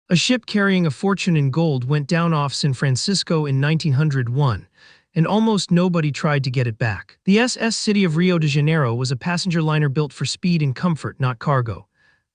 A ship carrying a fortune in gold went down off San Francisco in 1901, and almost nobody tried to get it back. The SS City of Rio de Janeiro was a passenger liner built for speed and comfort, not cargo.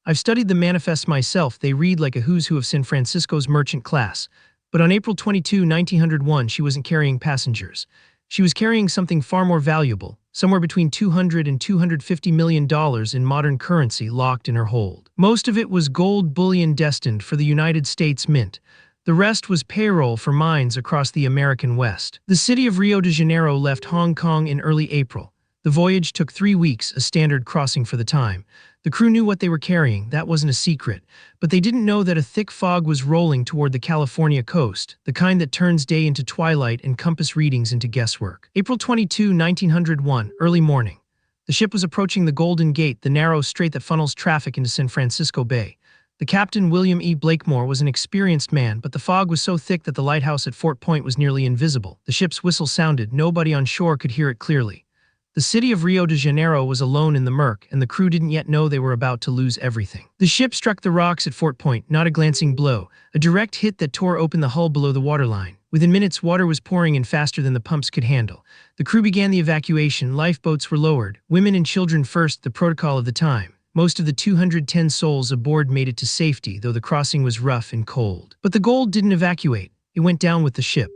I've studied the manifests myself. They read like a who's who of San Francisco's merchant class. But on April 22, 1901, she wasn't carrying passengers. She was carrying something far more valuable, somewhere between $200 and $250 million in modern currency locked in her hold. Most of it was gold bullion destined for the United States Mint. The rest was payroll for mines across the American West. The city of Rio de Janeiro left Hong Kong in early April. The voyage took 3 weeks, a standard crossing for the time. The crew knew what they were carrying, that wasn't a secret, but they didn't know that a thick fog was rolling toward the California coast, the kind that turns day into twilight and compass readings into guesswork. April 22, 1901, early morning. The ship was approaching the Golden Gate, the narrow strait that funnels traffic into San Francisco Bay. The captain, William E. Blakemore, was an experienced man, but the fog was so thick that the lighthouse at Fort Point was nearly invisible. The ship's whistle sounded. Nobody on shore could hear it clearly. The city of Rio de Janeiro was alone in the murk, and the crew didn't yet know they were about to lose everything. The ship struck the rocks at Fort Point, not a glancing blow, a direct hit that tore open the hull below the waterline. Within minutes, water was pouring in faster than the pumps could handle. The crew began the evacuation. Lifeboats were lowered. Women and children first, the protocol of the time. Most of the 210 souls aboard made it to safety, though the crossing was rough and cold. But the gold didn't evacuate. It went down with the ship.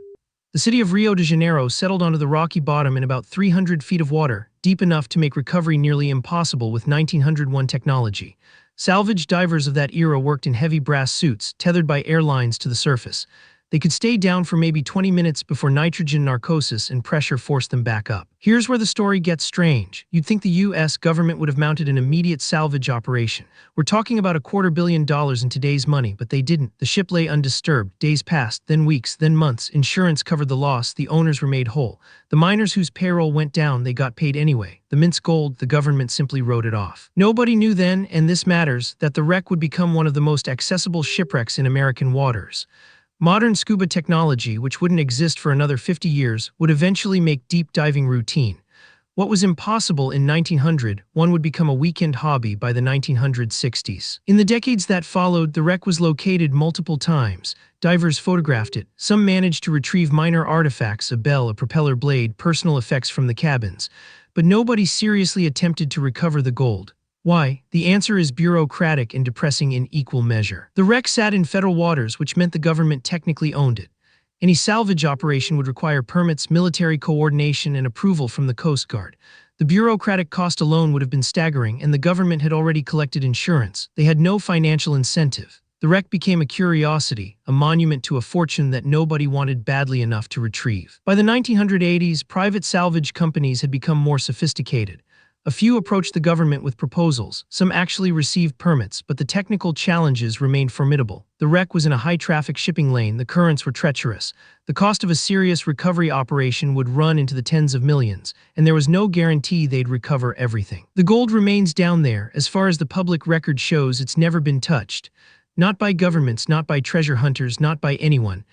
The city of Rio de Janeiro settled onto the rocky bottom in about 300 feet of water, deep enough to make recovery nearly impossible with 1901 technology. Salvage divers of that era worked in heavy brass suits, tethered by airlines to the surface. They could stay down for maybe 20 minutes before nitrogen narcosis and pressure forced them back up. Here's where the story gets strange. You'd think the U.S. government would have mounted an immediate salvage operation. We're talking about $250 million in today's money, but they didn't. The ship lay undisturbed. Days passed, then weeks, then months. Insurance covered the loss. The owners were made whole. The miners whose payroll went down, they got paid anyway. The mint's gold, the government simply wrote it off. Nobody knew then, and this matters, that the wreck would become one of the most accessible shipwrecks in American waters. Modern scuba technology, which wouldn't exist for another 50 years, would eventually make deep diving routine. What was impossible in 1900, one would become a weekend hobby by the 1960s. In the decades that followed, the wreck was located multiple times. Divers photographed it. Some managed to retrieve minor artifacts, a bell, a propeller blade, personal effects from the cabins. But nobody seriously attempted to recover the gold. Why? The answer is bureaucratic and depressing in equal measure. The wreck sat in federal waters, which meant the government technically owned it. Any salvage operation would require permits, military coordination, and approval from the Coast Guard. The bureaucratic cost alone would have been staggering, and the government had already collected insurance. They had no financial incentive. The wreck became a curiosity, a monument to a fortune that nobody wanted badly enough to retrieve. By the 1980s, private salvage companies had become more sophisticated. A few approached the government with proposals. Some actually received permits, but the technical challenges remained formidable. The wreck was in a high-traffic shipping lane. The currents were treacherous. The cost of a serious recovery operation would run into the tens of millions, and there was no guarantee they'd recover everything. The gold remains down there. As far as the public record shows, it's never been touched. Not by governments, not by treasure hunters, not by anyone.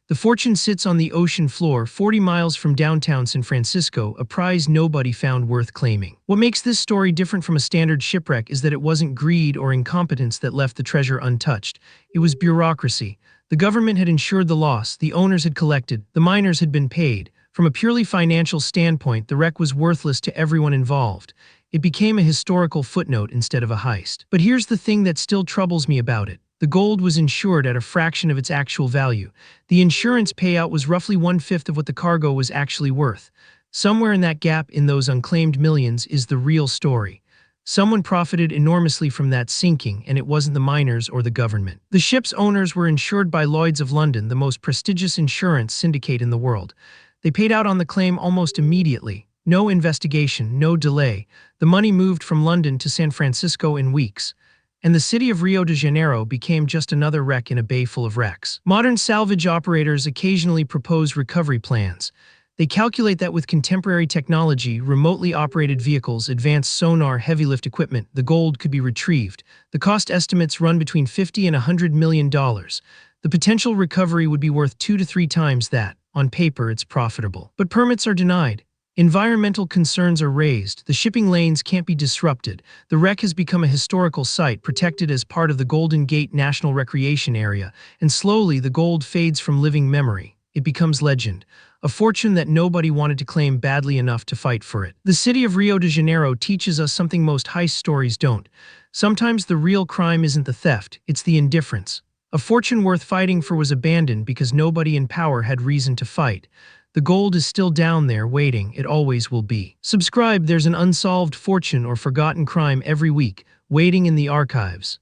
The fortune sits on the ocean floor 40 miles from downtown San Francisco, a prize nobody found worth claiming. What makes this story different from a standard shipwreck is that it wasn't greed or incompetence that left the treasure untouched. It was bureaucracy. The government had insured the loss, the owners had collected, the miners had been paid. From a purely financial standpoint, the wreck was worthless to everyone involved. It became a historical footnote instead of a heist. But here's the thing that still troubles me about it. The gold was insured at a fraction of its actual value. The insurance payout was roughly 1/5 of what the cargo was actually worth. Somewhere in that gap, in those unclaimed millions, is the real story. Someone profited enormously from that sinking, and it wasn't the miners or the government. The ship's owners were insured by Lloyd's of London, the most prestigious insurance syndicate in the world. They paid out on the claim almost immediately. No investigation, no delay. The money moved from London to San Francisco in weeks. And the city of Rio de Janeiro became just another wreck in a bay full of wrecks. Modern salvage operators occasionally propose recovery plans. They calculate that with contemporary technology, remotely operated vehicles, advanced sonar, heavy lift equipment, the gold could be retrieved. The cost estimates run between $50 and $100 million. The potential recovery would be worth 2 to 3 times that. On paper, it's profitable. But permits are denied. Environmental concerns are raised, the shipping lanes can't be disrupted, the wreck has become a historical site protected as part of the Golden Gate National Recreation Area, and slowly the gold fades from living memory. It becomes legend, a fortune that nobody wanted to claim badly enough to fight for it. The city of Rio de Janeiro teaches us something most heist stories don't. Sometimes the real crime isn't the theft, it's the indifference. A fortune worth fighting for was abandoned because nobody in power had reason to fight. The gold is still down there waiting, it always will be. Subscribe, there's an unsolved fortune or forgotten crime every week, waiting in the archives.